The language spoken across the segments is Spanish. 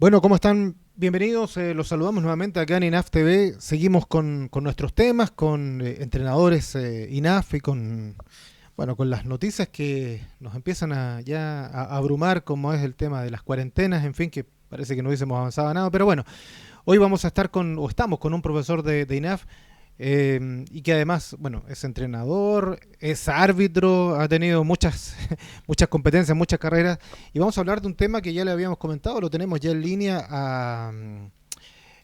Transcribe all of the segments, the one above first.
Bueno, ¿cómo están? Bienvenidos, los saludamos nuevamente acá en INAF TV. Seguimos con nuestros temas, con entrenadores INAF y con las noticias que nos empiezan a abrumar, como es el tema de las cuarentenas, en fin, que parece que no hubiésemos avanzado nada, pero bueno, hoy vamos a estar o estamos con un profesor de INAF y que además, bueno, es entrenador, es árbitro, ha tenido muchas, muchas competencias, muchas carreras. Y vamos a hablar de un tema que ya le habíamos comentado, lo tenemos ya en línea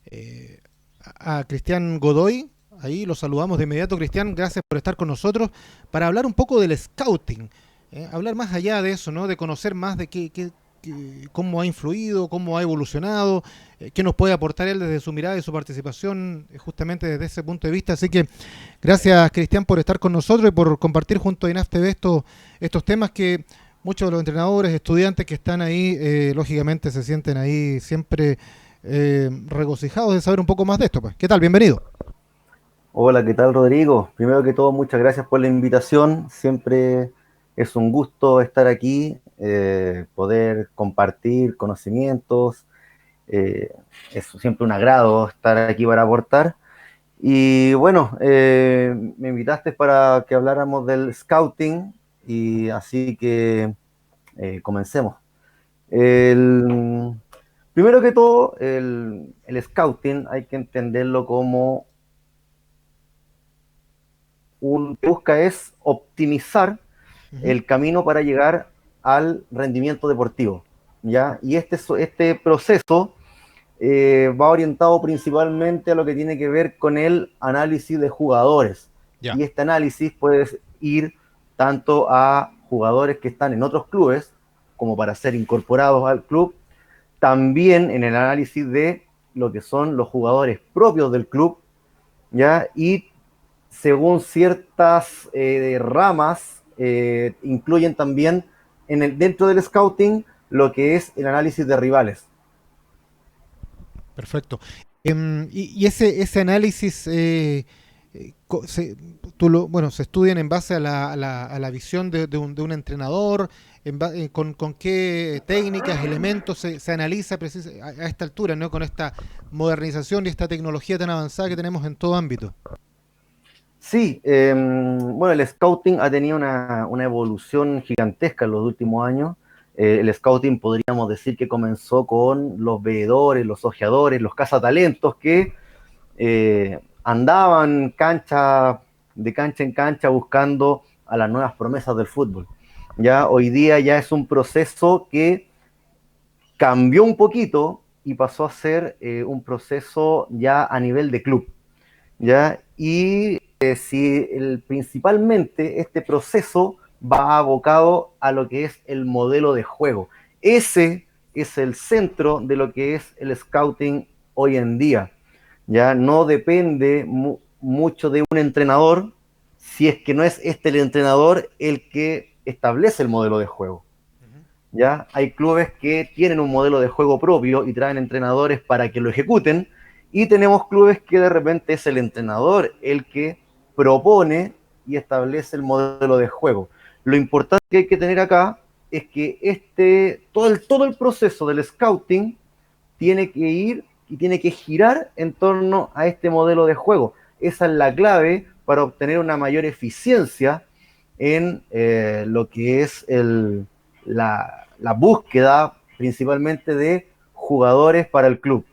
eh, a Cristian Godoy. Ahí lo saludamos de inmediato, Cristian. Gracias por estar con nosotros para hablar un poco del scouting. Hablar más allá de eso, ¿no? De conocer más de cómo ha influido, cómo ha evolucionado, qué nos puede aportar él desde su mirada y su participación justamente desde ese punto de vista. Así que gracias, Cristian, por estar con nosotros y por compartir junto a INAF TV estos temas que muchos de los entrenadores, estudiantes que están ahí, lógicamente se sienten ahí siempre regocijados de saber un poco más de esto. Pues. ¿Qué tal? Bienvenido. Hola, ¿qué tal, Rodrigo? Primero que todo, muchas gracias por la invitación. Siempre es un gusto estar aquí, poder compartir conocimientos. eh, es siempre un agrado estar aquí para aportar. Y bueno, me invitaste para que habláramos del scouting y así que comencemos. El- Primero que todo, el scouting hay que entenderlo como un que busca es optimizar Uh -huh. el camino para llegar al rendimiento deportivo, ¿ya? Y este proceso va orientado principalmente a lo que tiene que ver con el análisis de jugadores. Ya. Y este análisis puede ir tanto a jugadores que están en otros clubes, como para ser incorporados al club, también en el análisis de lo que son los jugadores propios del club, ¿ya? Y según ciertas ramas, incluyen también dentro del scouting lo que es el análisis de rivales. Perfecto. Y ese análisis, bueno, se estudian en base a la visión de un entrenador, con qué técnicas, elementos se analiza a esta altura, ¿no? Con esta modernización y esta tecnología tan avanzada que tenemos en todo ámbito. Sí, bueno, el scouting ha tenido una evolución gigantesca en los últimos años. El scouting podríamos decir que comenzó con los veedores, los ojeadores, los cazatalentos que andaban de cancha en cancha buscando a las nuevas promesas del fútbol. Ya hoy día ya es un proceso que cambió un poquito y pasó a ser un proceso ya a nivel de club. ¿Ya? Y si principalmente este proceso va abocado a lo que es el modelo de juego. Ese es el centro de lo que es el scouting hoy en día. Ya no depende mucho de un entrenador si es que no es este el entrenador el que establece el modelo de juego. ¿Ya? Hay clubes que tienen un modelo de juego propio y traen entrenadores para que lo ejecuten, y tenemos clubes que de repente es el entrenador el que propone y establece el modelo de juego. Lo importante que hay que tener acá es que todo el proceso del scouting tiene que ir y tiene que girar en torno a este modelo de juego. Esa es la clave para obtener una mayor eficiencia en lo que es la búsqueda principalmente de jugadores para el club.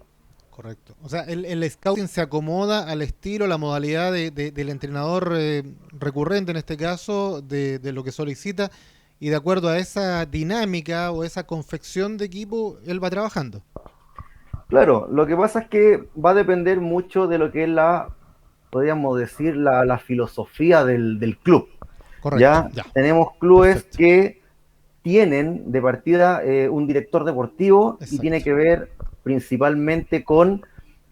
Correcto. O sea, el scouting se acomoda al estilo, la modalidad del entrenador recurrente en este caso, de lo que solicita, y de acuerdo a esa dinámica o esa confección de equipo, él va trabajando. Claro, lo que pasa es que va a depender mucho de lo que es podríamos decir, la filosofía del club. Correcto, Ya ya, tenemos clubes perfecto. que tienen de partida un director deportivo y tiene Exacto. que ver principalmente con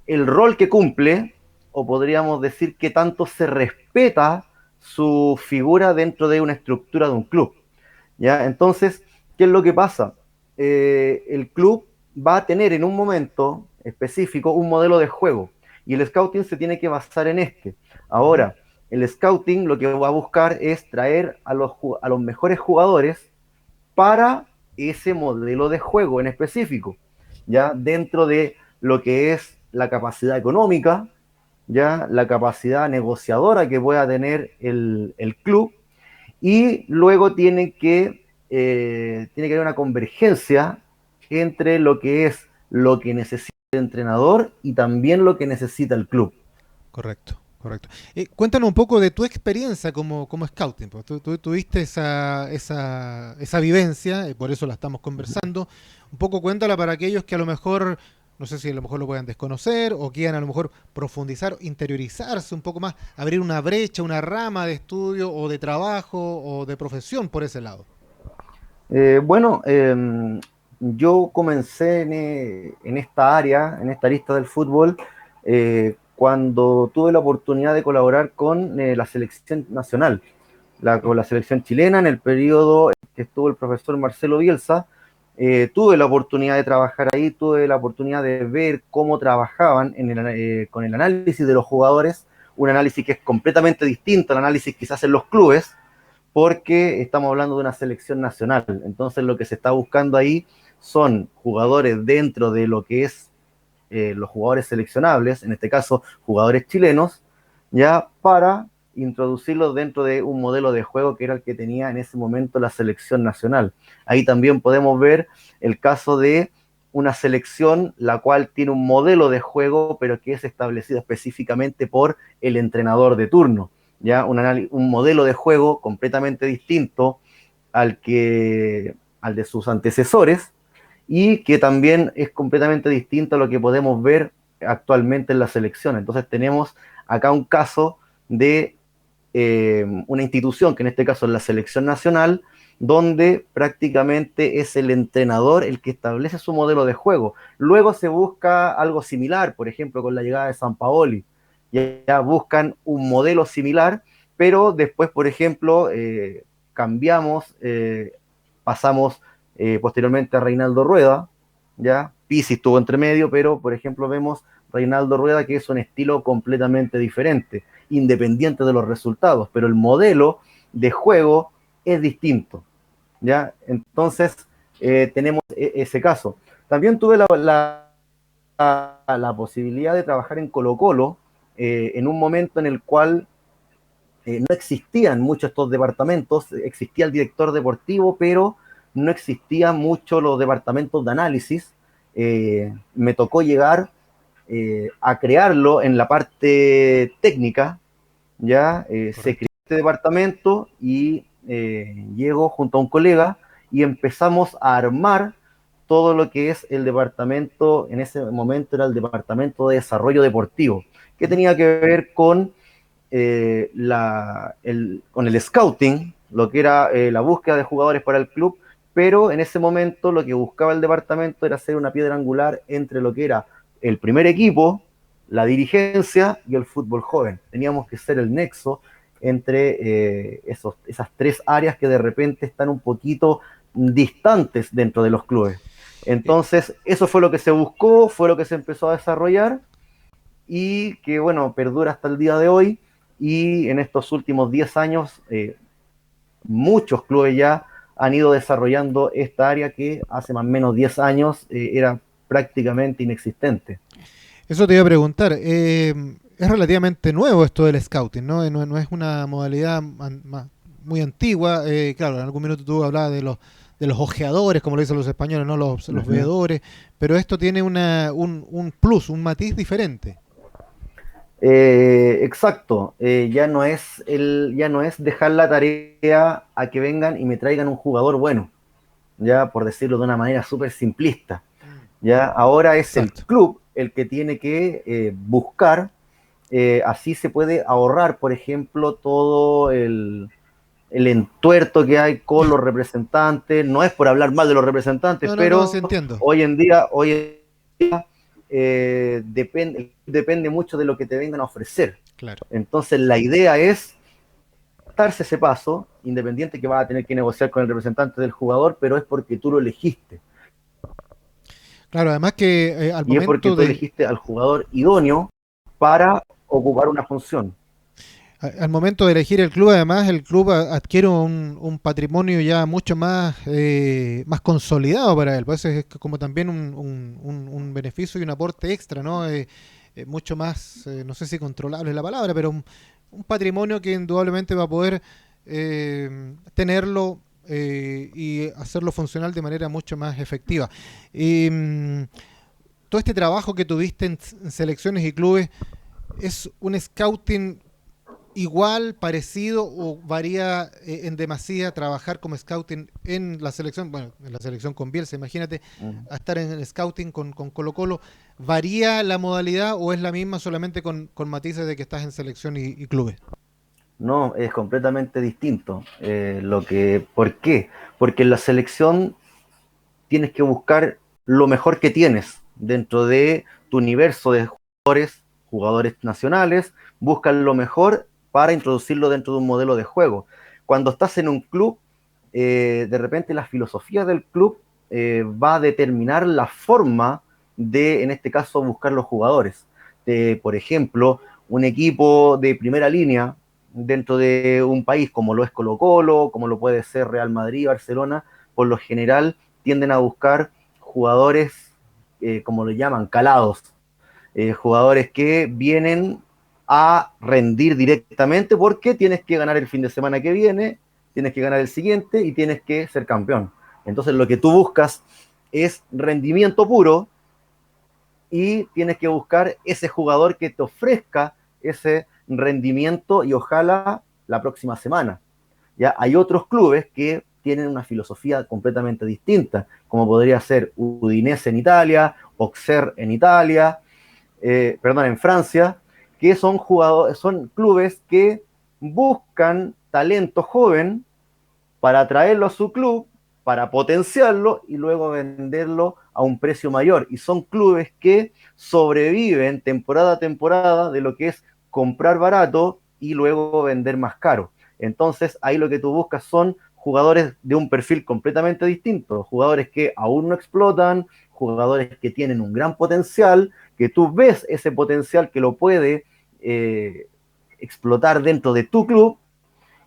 el rol que cumple, o podríamos decir que tanto se respeta su figura dentro de una estructura de un club. ¿Ya? Entonces, ¿qué es lo que pasa? El club va a tener en un momento específico un modelo de juego y el scouting se tiene que basar en este. Ujú. Ahora, el scouting lo que va a buscar es traer a los mejores jugadores para ese modelo de juego en específico. ya dentro de lo que es la capacidad económica, ya la capacidad negociadora que pueda tener el club, y luego tiene que haber una convergencia entre lo que es lo que necesita el entrenador y también lo que necesita el club. Correcto, correcto. Cuéntanos un poco de tu experiencia como scouting. Pues. Tú tuviste esa vivencia, y por eso la estamos conversando. Un poco cuéntala para aquellos que a lo mejor, no sé si a lo mejor lo puedan desconocer o quieran a lo mejor profundizar, interiorizarse un poco más, abrir una brecha, una rama de estudio o de trabajo o de profesión por ese lado. Bueno, yo comencé en esta área, en esta lista del fútbol, cuando tuve la oportunidad de colaborar con la selección nacional, con la selección chilena en el periodo que estuvo el profesor Marcelo Bielsa. Tuve la oportunidad de trabajar ahí, tuve la oportunidad de ver cómo trabajaban con el análisis de los jugadores, un análisis que es completamente distinto al análisis que se hace en los clubes, porque estamos hablando de una selección nacional. Entonces lo que se está buscando ahí son jugadores dentro de lo que es los jugadores seleccionables, en este caso jugadores chilenos, ya para introducirlos dentro de un modelo de juego que era el que tenía en ese momento la selección nacional. Ahí también podemos ver el caso de una selección la cual tiene un modelo de juego, pero que es establecido específicamente por el entrenador de turno. Ya un modelo de juego completamente distinto al de sus antecesores, y que también es completamente distinto a lo que podemos ver actualmente en la selección. Entonces tenemos acá un caso de una institución, que en este caso es la selección nacional, donde prácticamente es el entrenador el que establece su modelo de juego. Luego se busca algo similar, por ejemplo, con la llegada de Sampaoli. Ya buscan un modelo similar, pero después, por ejemplo, cambiamos, pasamos posteriormente a Reinaldo Rueda, ya Pizzi estuvo entre medio, pero por ejemplo vemos Reinaldo Rueda, que es un estilo completamente diferente, independiente de los resultados, pero el modelo de juego es distinto, ¿ya? Entonces, tenemos ese caso. También tuve la posibilidad de trabajar en Colo-Colo, en un momento en el cual no existían muchos estos departamentos, existía el director deportivo, pero no existían mucho los departamentos de análisis. Me tocó llegar a crearlo en la parte técnica, ya se creó Correcto. este departamento y llego junto a un colega y empezamos a armar todo lo que es el departamento. En ese momento era el departamento de desarrollo deportivo, que ¿Mm? tenía que ver con con el scouting, lo que era la búsqueda de jugadores para el club, pero en ese momento lo que buscaba el departamento era ser una piedra angular entre lo que era el primer equipo, la dirigencia y el fútbol joven. Teníamos que ser el nexo entre esas tres áreas que de repente están un poquito distantes dentro de los clubes. Eh, Entonces, eso fue lo que se buscó, fue lo que se empezó a desarrollar, y que, bueno, perdura hasta el día de hoy. Y en estos últimos 10 años, muchos clubes ya han ido desarrollando esta área que hace más o menos 10 años era prácticamente inexistente. Eso te iba a preguntar. Es relativamente nuevo esto del scouting, ¿no? No es una modalidad muy antigua. Claro, en algún minuto tú hablabas de los ojeadores, como lo dicen los españoles, ¿no? Uh Los -huh. veedores. Pero esto tiene un plus, un matiz diferente. Exacto, ya no es dejar la tarea a que vengan y me traigan un jugador bueno, ya por decirlo de una manera súper simplista. Mm. Ya ahora es el Exacto. club el que tiene que buscar, así se puede ahorrar, por ejemplo, todo el entuerto que hay con los representantes. No es por hablar mal de los representantes, No, sí pero entiendo. hoy en día depende mucho de lo que te vengan a ofrecer. Claro. Entonces la idea es darse ese paso, independiente que vas a tener que negociar con el representante del jugador, pero es porque tú lo elegiste. Claro, además que al Y es porque momento tú de elegiste al jugador idóneo para ocupar una función. Al momento de elegir el club, además, el club adquiere un patrimonio ya mucho más consolidado para él. Pues es como también un beneficio y un aporte extra, ¿no? Mucho más, no sé si controlable es la palabra, pero un patrimonio que indudablemente va a poder tenerlo y hacerlo funcional de manera mucho más efectiva. Y todo este trabajo que tuviste en selecciones y clubes, ¿es un scouting igual, parecido o varía en demasía trabajar como scouting en la selección? Bueno, en la selección con Bielsa, imagínate, Mm. a estar en el scouting con Colo Colo. ¿Varía la modalidad o es la misma solamente con matices de que estás en selección y clubes? No, es completamente distinto. ¿Por qué? Porque en la selección tienes que buscar lo mejor que tienes dentro de tu universo de jugadores nacionales, buscan lo mejor para introducirlo dentro de un modelo de juego. Cuando estás en un club, de repente la filosofía del club va a determinar la forma de, en este caso, buscar los jugadores. Por ejemplo, un equipo de primera línea dentro de un país como lo es Colo Colo, como lo puede ser Real Madrid, Barcelona, por lo general tienden a buscar jugadores, como lo llaman, calados, jugadores que vienen a rendir directamente porque tienes que ganar el fin de semana que viene, tienes que ganar el siguiente y tienes que ser campeón. Entonces lo que tú buscas es rendimiento puro y tienes que buscar ese jugador que te ofrezca ese rendimiento y ojalá la próxima semana. Ya hay otros clubes que tienen una filosofía completamente distinta, como podría ser Udinese en Italia, Auxerre en Italia, en Francia, que son jugadores, son clubes que buscan talento joven para traerlo a su club, para potenciarlo y luego venderlo a un precio mayor. Y son clubes que sobreviven temporada a temporada de lo que es comprar barato y luego vender más caro. Entonces ahí lo que tú buscas son jugadores de un perfil completamente distinto, jugadores que aún no explotan, jugadores que tienen un gran potencial, que tú ves ese potencial que lo puede explotar dentro de tu club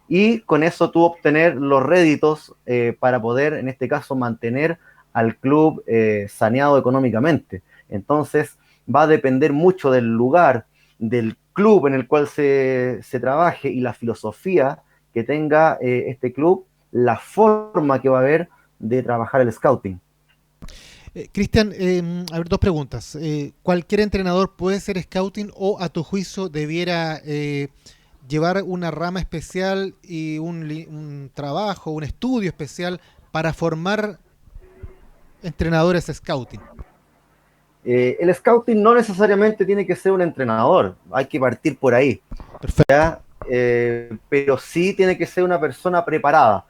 y con eso tú obtener los réditos para poder, en este caso, mantener al club saneado económicamente. Entonces, va a depender mucho del lugar, del club en el cual se trabaje y la filosofía que tenga este club, la forma que va a haber de trabajar el scouting. Cristian, a ver, dos preguntas. ¿Cualquier entrenador puede ser scouting o a tu juicio debiera llevar una rama especial y un trabajo, un estudio especial para formar entrenadores scouting? El scouting no necesariamente tiene que ser un entrenador, hay que partir por ahí. Perfecto. Pero sí tiene que ser una persona preparada.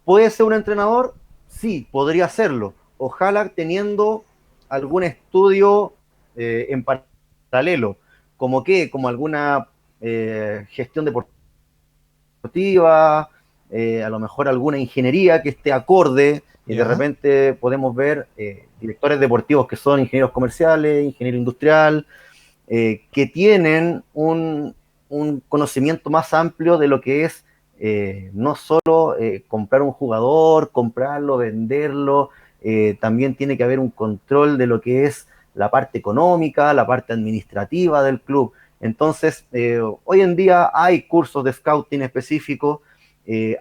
¿Puede ser un entrenador? Sí, podría serlo. Ojalá teniendo algún estudio en paralelo, como que, como alguna gestión deportiva, a lo mejor alguna ingeniería que esté acorde, y de Ya. repente podemos ver directores deportivos que son ingenieros comerciales, ingeniero industrial, que tienen un conocimiento más amplio de lo que es no solo comprar un jugador, comprarlo, venderlo, también tiene que haber un control de lo que es la parte económica, la parte administrativa del club. Entonces, hoy en día hay cursos de scouting específicos,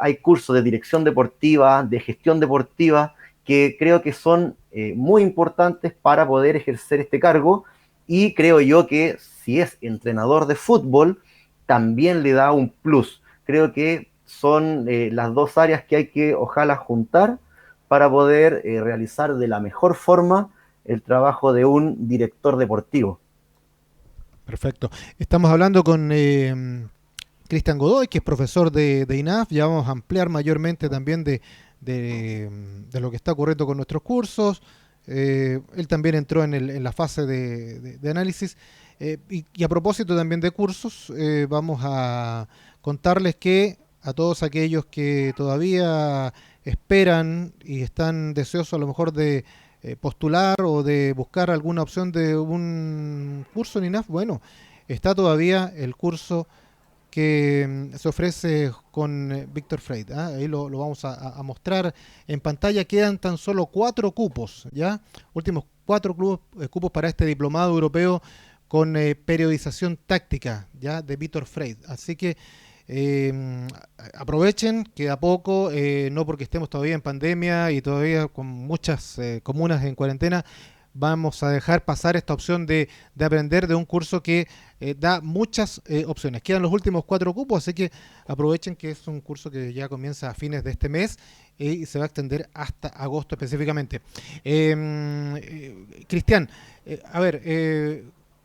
hay cursos de dirección deportiva, de gestión deportiva, que creo que son muy importantes para poder ejercer este cargo y creo yo que si es entrenador de fútbol, también le da un plus. Creo que son las dos áreas que hay que ojalá juntar para poder realizar de la mejor forma el trabajo de un director deportivo. Perfecto. Estamos hablando con Cristian Godoy, que es profesor de INAF. Ya vamos a ampliar mayormente también de lo que está ocurriendo con nuestros cursos. Él también entró en la fase de análisis. Y a propósito también de cursos, vamos a contarles que a todos aquellos que todavía esperan y están deseosos a lo mejor de postular o de buscar alguna opción de un curso en INAF, bueno, está todavía el curso que se ofrece con Víctor Freire. ¿Ah? Ahí lo vamos a mostrar en pantalla. Quedan tan solo 4 cupos, ¿ya? Últimos 4 cupos para este diplomado europeo con periodización táctica, ¿ya? De Víctor Freire. Así que aprovechen, queda poco, no porque estemos todavía en pandemia y todavía con muchas comunas en cuarentena, vamos a dejar pasar esta opción de aprender de un curso que da muchas opciones. Quedan los últimos 4 cupos, así que aprovechen que es un curso que ya comienza a fines de este mes y se va a extender hasta agosto específicamente. Cristian, a ver,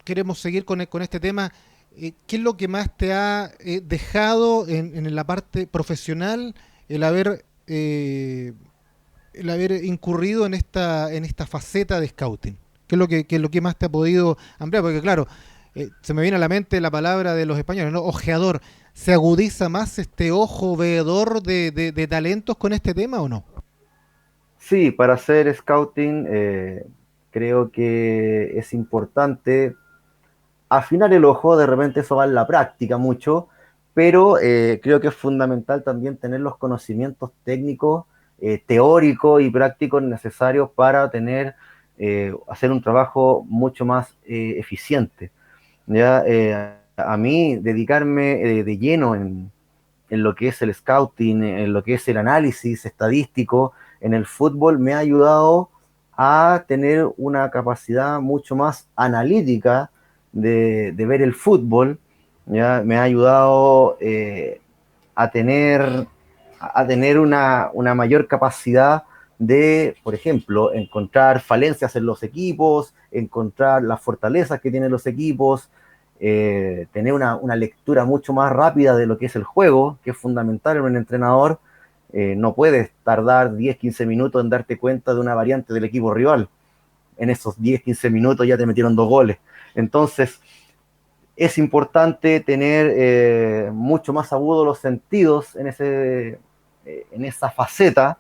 queremos seguir con este tema. ¿Qué es lo que más te ha dejado en la parte profesional el haber incurrido en esta faceta de scouting? ¿Qué es lo que más te ha podido ampliar? Porque claro, se me viene a la mente la palabra de los españoles, ¿no? Ojeador. ¿Se agudiza más este ojo veedor de talentos con este tema o no? Sí, para hacer scouting creo que es importante afinar el ojo, de repente eso va en la práctica mucho, pero creo que es fundamental también tener los conocimientos técnicos, teóricos y prácticos necesarios para hacer un trabajo mucho más eficiente. ¿Ya? A mí, dedicarme de lleno en lo que es el scouting, en lo que es el análisis estadístico en el fútbol, me ha ayudado a tener una capacidad mucho más analítica de ver el fútbol, ¿ya? Me ha ayudado a tener una mayor capacidad de, por ejemplo, encontrar falencias en los equipos, encontrar las fortalezas que tienen los equipos, tener una lectura mucho más rápida de lo que es el juego, que es fundamental en un entrenador. No puedes tardar 10-15 minutos en darte cuenta de una variante del equipo rival. En esos 10-15 minutos ya te metieron 2 goles. Entonces, es importante tener mucho más agudos los sentidos en esa faceta,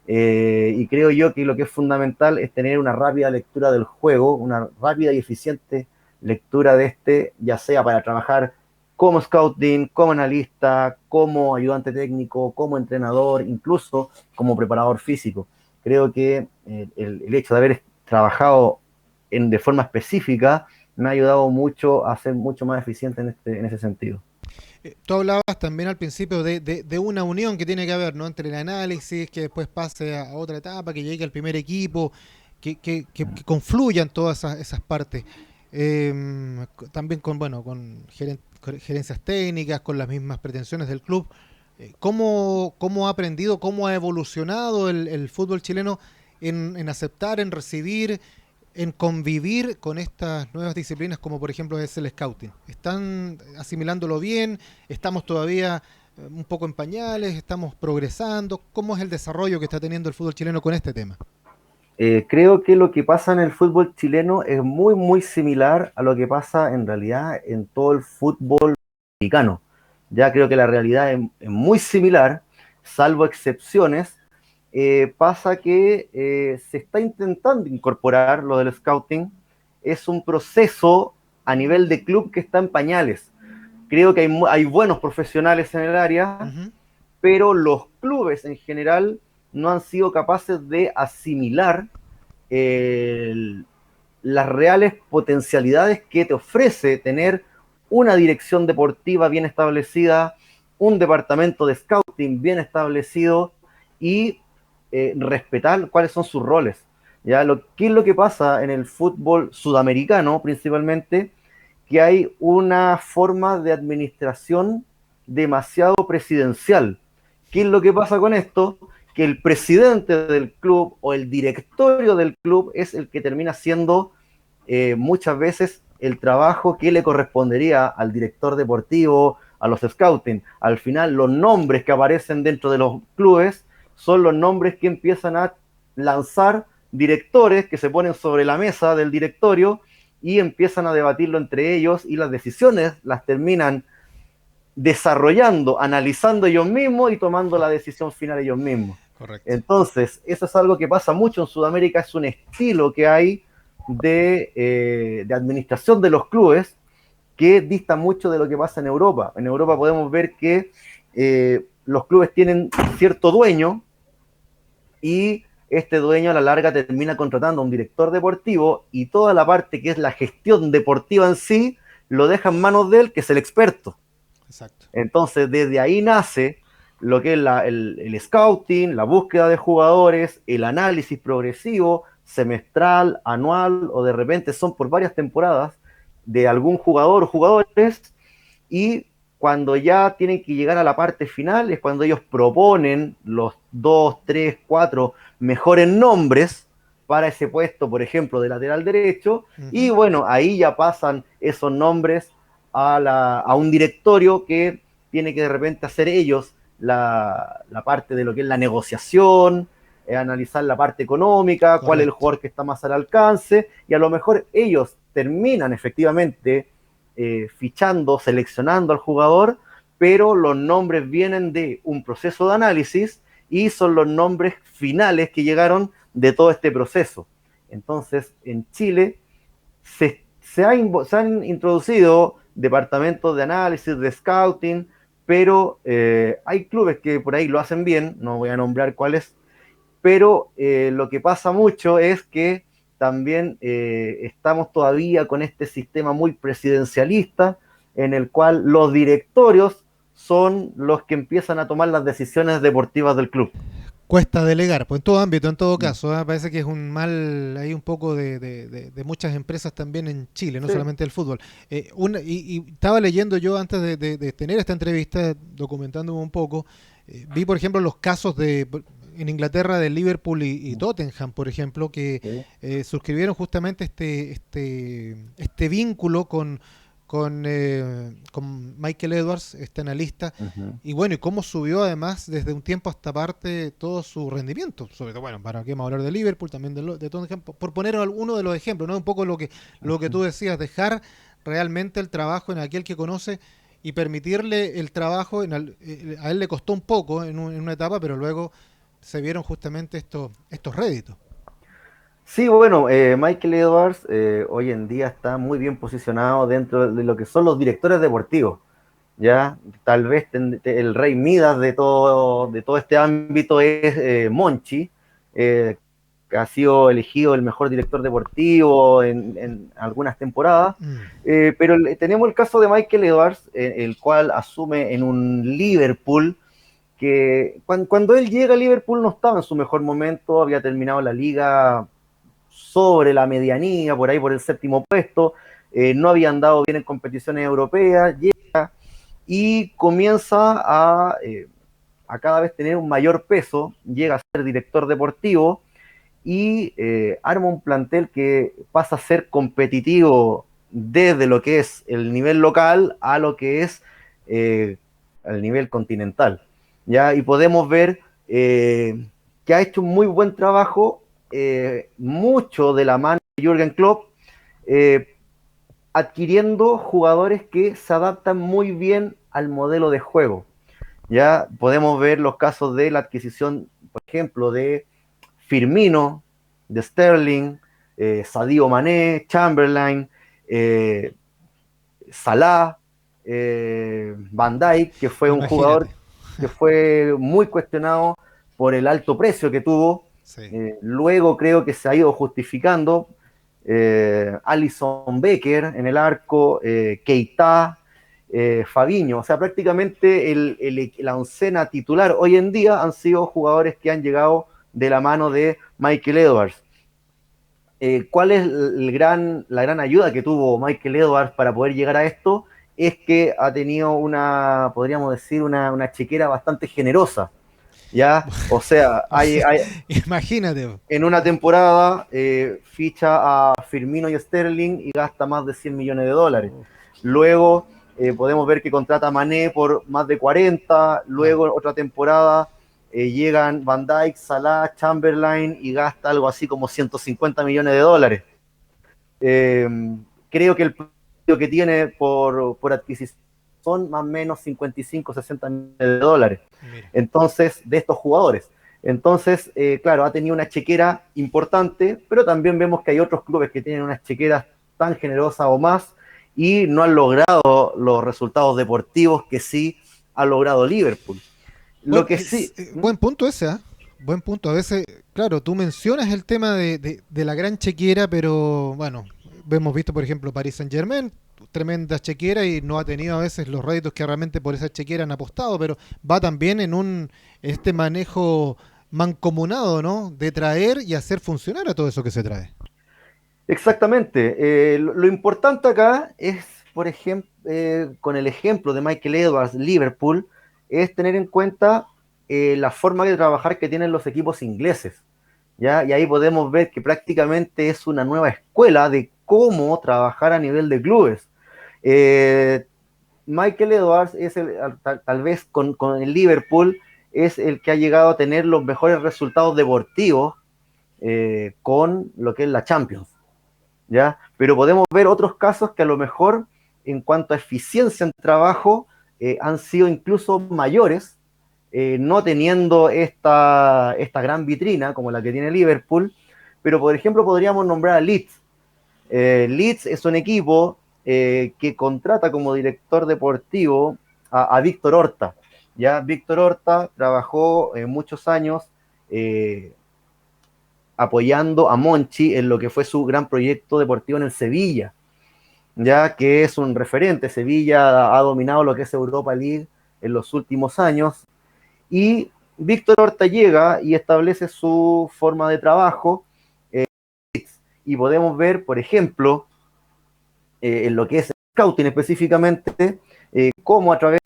y creo yo que lo que es fundamental es tener una rápida lectura del juego, una rápida y eficiente lectura de ya sea para trabajar como scouting, como analista, como ayudante técnico, como entrenador, incluso como preparador físico. Creo que el hecho de haber trabajado de forma específica me ha ayudado mucho a ser mucho más eficiente en ese sentido. Tú hablabas también al principio de una unión que tiene que haber, ¿no? Entre el análisis, que después pase a otra etapa, que llegue al primer equipo, que confluyan todas esas partes. También con gerencias técnicas, con las mismas pretensiones del club. ¿Cómo ha aprendido, cómo ha evolucionado el fútbol chileno en aceptar, en recibir, en convivir con estas nuevas disciplinas como por ejemplo es el scouting? ¿Están asimilándolo bien? ¿Estamos todavía un poco en pañales? ¿Estamos progresando? ¿Cómo es el desarrollo que está teniendo el fútbol chileno con este tema? Creo que lo que pasa en el fútbol chileno es muy, muy similar a lo que pasa en realidad en todo el fútbol mexicano. Ya creo que la realidad es muy similar, salvo excepciones. Pasa que se está intentando incorporar lo del scouting. Es un proceso a nivel de club que está en pañales. Creo que hay buenos profesionales en el área, Ujú. pero los clubes en general no han sido capaces de asimilar el, las reales potencialidades que te ofrece tener una dirección deportiva bien establecida, un departamento de scouting bien establecido y respetar cuáles son sus roles. ¿Ya? ¿Qué es lo que pasa en el fútbol sudamericano principalmente? Que hay una forma de administración demasiado presidencial. ¿Qué es lo que pasa con esto? Que el presidente del club o el directorio del club es el que termina siendo muchas veces el trabajo que le correspondería al director deportivo, a los scouting. Al final, los nombres que aparecen dentro de los clubes son los nombres que empiezan a lanzar directores que se ponen sobre la mesa del directorio y empiezan a debatirlo entre ellos y las decisiones las terminan desarrollando, analizando ellos mismos y tomando la decisión final ellos mismos. Correcto. Entonces, eso es algo que pasa mucho en Sudamérica, es un estilo que hay de administración de los clubes que dista mucho de lo que pasa en Europa. En Europa podemos ver que los clubes tienen cierto dueño y este dueño a la larga termina contratando a un director deportivo y toda la parte que es la gestión deportiva en sí lo deja en manos de él, que es el experto. Exacto. Entonces, desde ahí nace lo que es el scouting, la búsqueda de jugadores, el análisis progresivo, semestral, anual o de repente son por varias temporadas de algún jugador o jugadores, y cuando ya tienen que llegar a la parte final es cuando ellos proponen los 2, 3, 4 mejores nombres para ese puesto, por ejemplo, de lateral derecho, y bueno, ahí ya pasan esos nombres a un directorio que tiene que de repente hacer ellos la parte de lo que es la negociación, analizar la parte económica, Correcto. cuál es el jugador que está más al alcance, y a lo mejor ellos terminan efectivamente fichando, seleccionando al jugador, pero los nombres vienen de un proceso de análisis y son los nombres finales que llegaron de todo este proceso. Entonces, en Chile se han introducido departamentos de análisis, de scouting, pero hay clubes que por ahí lo hacen bien, no voy a nombrar cuáles, pero lo que pasa mucho es que también estamos todavía con este sistema muy presidencialista en el cual los directorios son los que empiezan a tomar las decisiones deportivas del club. Cuesta delegar, pues en todo ámbito, en todo caso, ¿eh? Parece que es un mal, hay un poco de muchas empresas también en Chile, no Sí. solamente el fútbol. Y estaba leyendo yo antes de tener esta entrevista, documentándome un poco, vi por ejemplo los casos en Inglaterra de Liverpool y Tottenham, por ejemplo, que Sí. suscribieron justamente este vínculo con Michael Edwards, este analista, Uh-huh. y bueno, y cómo subió además desde un tiempo a esta parte todo su rendimiento. Sobre todo, bueno, para qué vamos a hablar de Liverpool, también de Tottenham, por poner alguno de los ejemplos, ¿no? Un poco lo que tú decías, dejar realmente el trabajo en aquel que conoce y permitirle el trabajo, a él le costó un poco en una etapa, pero luego se vieron justamente estos réditos. Sí, bueno, Michael Edwards hoy en día está muy bien posicionado dentro de lo que son los directores deportivos. Ya, tal vez el rey Midas de todo este ámbito es Monchi, que ha sido elegido el mejor director deportivo en algunas temporadas, pero tenemos el caso de Michael Edwards, el cual asume en un Liverpool que cuando él llega a Liverpool no estaba en su mejor momento, había terminado la liga sobre la medianía, por ahí por el séptimo puesto, no había andado bien en competiciones europeas, y comienza a cada vez tener un mayor peso, llega a ser director deportivo y arma un plantel que pasa a ser competitivo desde lo que es el nivel local a lo que es el nivel continental. ¿Ya? Y podemos ver que ha hecho un muy buen trabajo, mucho de la mano de Jürgen Klopp, eh, adquiriendo jugadores que se adaptan muy bien al modelo de juego. Ya podemos ver los casos de la adquisición, por ejemplo, de Firmino, de Sterling, Sadio Mané, Chamberlain, eh, Salah, Van Dijk, que fue un jugador Imagínate. que fue muy cuestionado por el alto precio que tuvo. Sí. Luego creo que se ha ido justificando. Alisson Becker en el arco, Keita, Fabinho, o sea, prácticamente la oncena titular hoy en día han sido jugadores que han llegado de la mano de Michael Edwards. ¿Cuál es la gran ayuda que tuvo Michael Edwards para poder llegar a esto? Es que ha tenido podríamos decir, una chequera bastante generosa, ¿ya? O sea, O sea, imagínate. en una temporada ficha a Firmino y Sterling y gasta más de 100 millones de dólares. Luego podemos ver que contrata a Mané por más de 40, luego otra temporada llegan Van Dijk, Salah, Chamberlain y gasta algo así como 150 millones de dólares. Eh, Creo que el precio que tiene por adquisición son más o menos 55, 60 millones de dólares. Mira. Entonces, de estos jugadores. Entonces, claro, ha tenido una chequera importante, pero también vemos que hay otros clubes que tienen unas chequeras tan generosas o más, y no han logrado los resultados deportivos que sí ha logrado Liverpool. Lo Bueno, que sí, buen punto ese, ¿ah? Buen punto. A veces, claro, tú mencionas el tema de la gran chequera, pero bueno, hemos visto, por ejemplo, Paris Saint-Germain, tremenda chequera y no ha tenido a veces los réditos que realmente por esa chequera han apostado, pero va también en este manejo mancomunado, ¿no? De traer y hacer funcionar a todo eso que se trae. exactamente. Lo importante acá es, por ejemplo, con el ejemplo de Michael Edwards, Liverpool, es tener en cuenta la forma de trabajar que tienen los equipos ingleses. ¿Ya? Y ahí podemos ver que prácticamente es una nueva escuela de cómo trabajar a nivel de clubes. Eh, Michael Edwards es tal vez con el Liverpool es el que ha llegado a tener los mejores resultados deportivos con lo que es la Champions. ¿Ya? Pero podemos ver otros casos que a lo mejor en cuanto a eficiencia en trabajo han sido incluso mayores, no teniendo esta gran vitrina como la que tiene Liverpool, pero por ejemplo podríamos nombrar a Leeds. Leeds es un equipo que contrata como director deportivo a Víctor Horta. Ya Víctor Horta trabajó muchos años apoyando a Monchi en lo que fue su gran proyecto deportivo en el Sevilla, ya que es un referente. Sevilla ha dominado lo que es Europa League en los últimos años y Víctor Horta llega y establece su forma de trabajo y podemos ver, por ejemplo, en lo que es scouting específicamente, cómo a través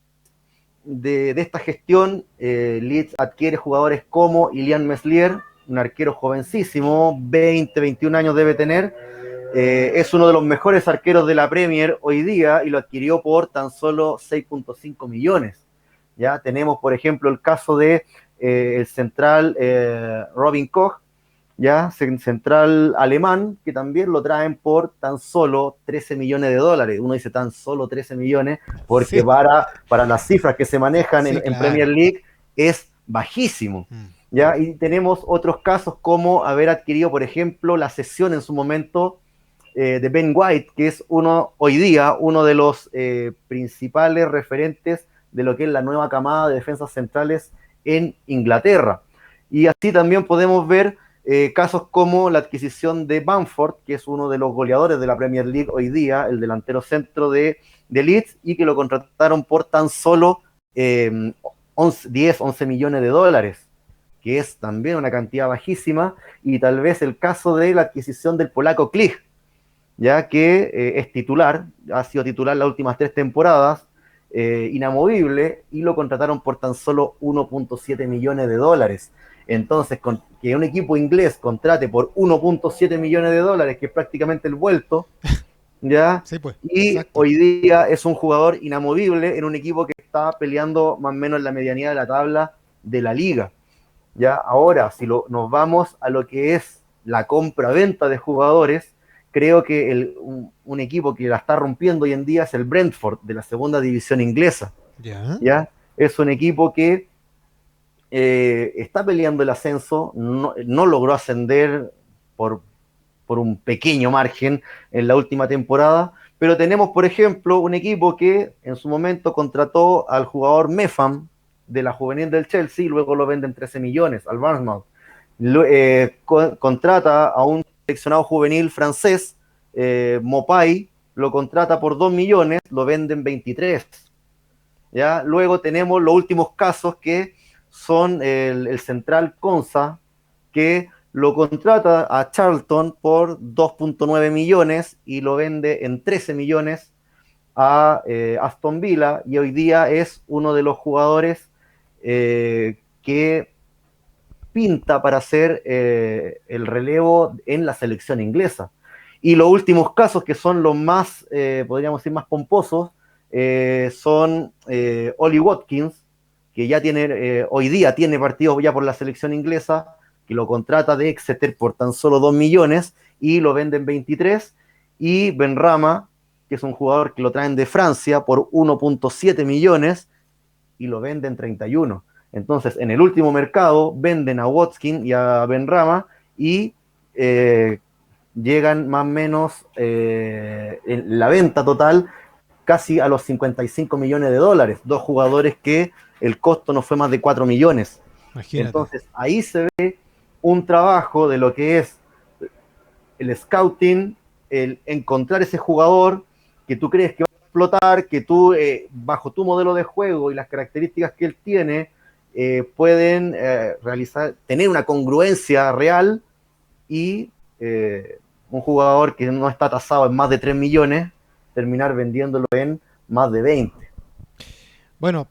de esta gestión Leeds adquiere jugadores como Ilian Meslier, un arquero jovencísimo, 20, 21 años debe tener, es uno de los mejores arqueros de la Premier hoy día y lo adquirió por tan solo 6.5 millones. Ya tenemos, por ejemplo, el caso de el central Robin Koch, ya central alemán, que también lo traen por tan solo 13 millones de dólares. Uno dice tan solo 13 millones porque Sí, para las cifras que se manejan sí, en Premier claro. League es bajísimo. Mm. ¿Ya? Y tenemos otros casos como haber adquirido, por ejemplo, la cesión en su momento de Ben White, que es hoy día uno de los principales referentes de lo que es la nueva camada de defensas centrales en Inglaterra. Y así también podemos ver casos como la adquisición de Bamford, que es uno de los goleadores de la Premier League hoy día, el delantero centro de Leeds, y que lo contrataron por tan solo 10, 11 millones de dólares, que es también una cantidad bajísima, y tal vez el caso de la adquisición del polaco Klich, ya que es titular, ha sido titular las últimas 3 temporadas, inamovible, y lo contrataron por tan solo 1.7 millones de dólares. Entonces, que un equipo inglés contrate por 1.7 millones de dólares, que es prácticamente el vuelto, ¿ya? Sí, pues, Y exacto. hoy día es un jugador inamovible en un equipo que está peleando más o menos en la medianía de la tabla de la liga. ¿Ya? Ahora, si nos vamos a lo que es la compra-venta de jugadores, creo que un equipo que la está rompiendo hoy en día es el Brentford, de la segunda división inglesa. Ya. ¿Ya? Es un equipo que está peleando el ascenso, no logró ascender por, por un pequeño margen en la última temporada, pero tenemos, por ejemplo, un equipo que en su momento contrató al jugador Mefam de la juvenil del Chelsea y luego lo venden 13 millones al Bournemouth. Contrata a un seleccionado juvenil francés, Mopai, lo contrata por 2 millones, lo venden 23. ¿Ya? Luego tenemos los últimos casos que son el central Conza, que lo contrata a Charlton por 2.9 millones y lo vende en 13 millones a Aston Villa, y hoy día es uno de los jugadores que pinta para hacer el relevo en la selección inglesa. Y los últimos casos, que son los más, podríamos decir, más pomposos, son Oli Watkins, que ya tiene, hoy día tiene partidos ya por la selección inglesa, que lo contrata de Exeter por tan solo 2 millones y lo venden 23, y Benrama, que es un jugador que lo traen de Francia por 1.7 millones y lo venden 31. Entonces, en el último mercado venden a Watkins y a Benrama y llegan más o menos en la venta total casi a los 55 millones de dólares. Dos jugadores que el costo no fue más de 4 millones. Imagínate. Entonces ahí se ve un trabajo de lo que es el scouting, el encontrar ese jugador que tú crees que va a explotar, que tú, bajo tu modelo de juego y las características que él tiene, pueden tener una congruencia real y un jugador que no está tasado en más de 3 millones, terminar vendiéndolo en más de 20. Bueno,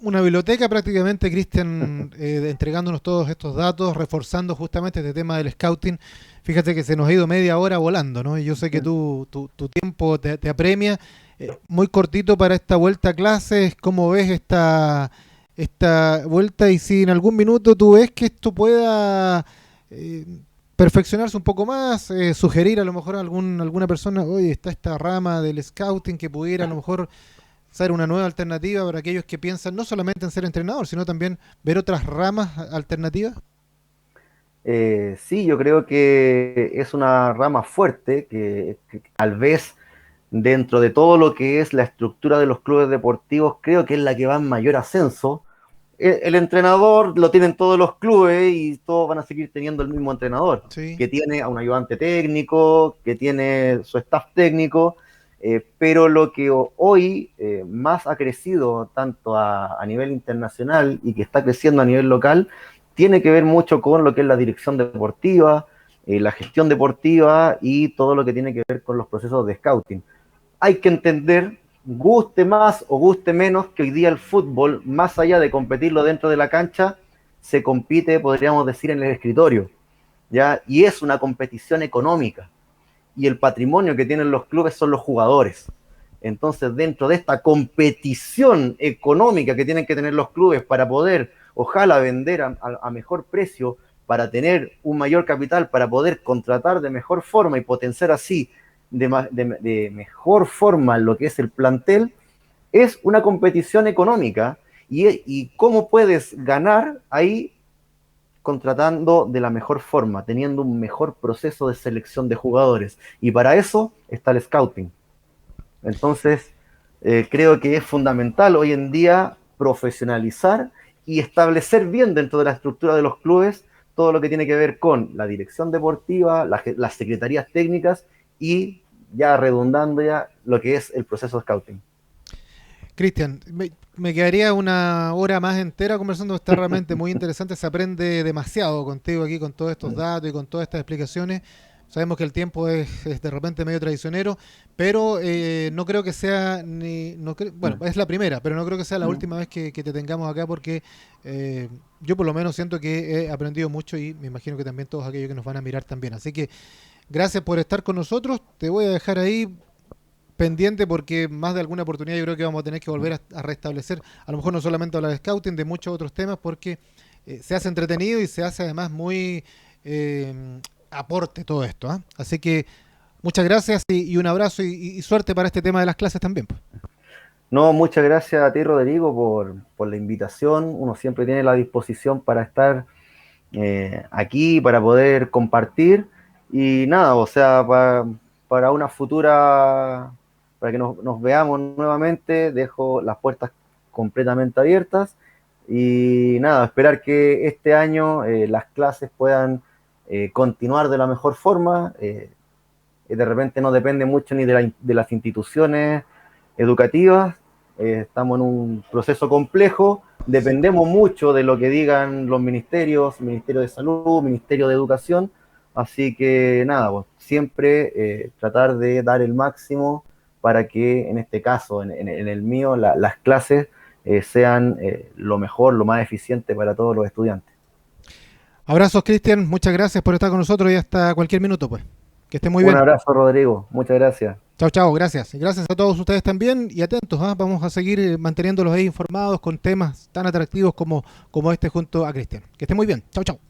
una biblioteca prácticamente, Cristian, entregándonos todos estos datos, reforzando justamente este tema del scouting. Fíjate que se nos ha ido media hora volando, ¿no? Y yo sé que tu tiempo te apremia. Muy cortito para esta vuelta a clases, ¿cómo ves esta vuelta? Y si en algún minuto tú ves que esto pueda perfeccionarse un poco más, sugerir a lo mejor a alguna persona, oye, está esta rama del scouting que pudiera a lo mejor ser una nueva alternativa para aquellos que piensan no solamente en ser entrenador, sino también ver otras ramas alternativas. Sí, yo creo que es una rama fuerte que tal vez dentro de todo lo que es la estructura de los clubes deportivos, creo que es la que va en mayor ascenso. El entrenador lo tienen todos los clubes y todos van a seguir teniendo el mismo entrenador, Sí. que tiene a un ayudante técnico, que tiene su staff técnico, pero lo que hoy más ha crecido tanto a nivel internacional y que está creciendo a nivel local, tiene que ver mucho con lo que es la dirección deportiva, la gestión deportiva y todo lo que tiene que ver con los procesos de scouting. Hay que entender, guste más o guste menos, que hoy día el fútbol, más allá de competirlo dentro de la cancha, se compite, podríamos decir, en el escritorio, ¿ya? Y es una competición económica. Y el patrimonio que tienen los clubes son los jugadores. Entonces, dentro de esta competición económica que tienen que tener los clubes para poder, ojalá, vender a mejor precio, para tener un mayor capital, para poder contratar de mejor forma y potenciar así de mejor forma lo que es el plantel, es una competición económica. Y cómo puedes ganar ahí contratando de la mejor forma, teniendo un mejor proceso de selección de jugadores. Y para eso está el scouting. Entonces, creo que es fundamental hoy en día profesionalizar y establecer bien dentro de la estructura de los clubes todo lo que tiene que ver con la dirección deportiva, las secretarías técnicas y ya redundando ya lo que es el proceso de scouting. Cristian, me quedaría una hora más entera conversando, está realmente muy interesante, se aprende demasiado contigo aquí con todos estos datos y con todas estas explicaciones. Sabemos que el tiempo es de repente medio traicionero, pero no creo que sea bueno, es la primera, pero no creo que sea la última vez que te tengamos acá porque yo por lo menos siento que he aprendido mucho y me imagino que también todos aquellos que nos van a mirar también. Así que gracias por estar con nosotros, te voy a dejar ahí pendiente porque más de alguna oportunidad yo creo que vamos a tener que volver a restablecer, a lo mejor no solamente hablar de scouting, de muchos otros temas porque se hace entretenido y se hace además muy aporte todo esto. ¿Eh? Así que muchas gracias y un abrazo y suerte para este tema de las clases también. Pues. No, muchas gracias a ti, Rodrigo, por la invitación. Uno siempre tiene la disposición para estar aquí, para poder compartir. Y nada, o sea, para una futura, para que nos veamos nuevamente, dejo las puertas completamente abiertas. Y nada, esperar que este año las clases puedan continuar de la mejor forma. De repente no depende mucho ni de las instituciones educativas, estamos en un proceso complejo, Sí. dependemos mucho de lo que digan los ministerios, Ministerio de Salud, Ministerio de Educación, así que nada, pues, siempre tratar de dar el máximo para que en este caso, en el mío, las clases sean lo mejor, lo más eficiente para todos los estudiantes. Abrazos, Cristian, muchas gracias por estar con nosotros y hasta cualquier minuto, pues. Que esté muy Un bien. abrazo, Rodrigo, muchas gracias. Chao, chao, gracias. Y gracias a todos ustedes también y atentos, ¿eh? Vamos a seguir manteniéndolos ahí informados con temas tan atractivos como este junto a Cristian. Que esté muy bien. Chao, chao.